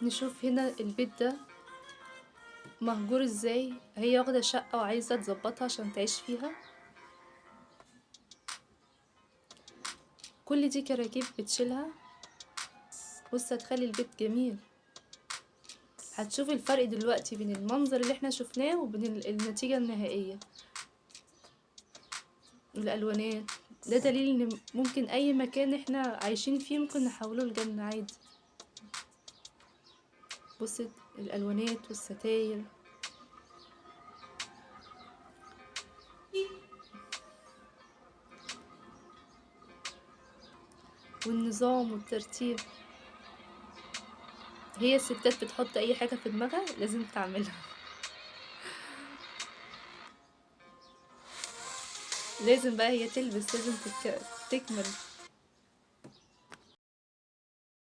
نشوف هنا البيت ده مهجور ازاي. هي واخدة شقة وعايزة تظبطها عشان تعيش فيها. كل دي كراكيب بتشيلها. بص، هتخلي البيت جميل. هتشوف الفرق دلوقتي بين المنظر اللي احنا شفناه وبين النتيجة النهائية. الألوانات ده دليل ان ممكن اي مكان احنا عايشين فيه ممكن نحوله لجنة عادي. بص، الألوانات والستاير والنظام والترتيب. هي الستات بتحط اي حاجة في دماغها لازم تعملها. لازم بقى هي تلبس، لازم تكمل.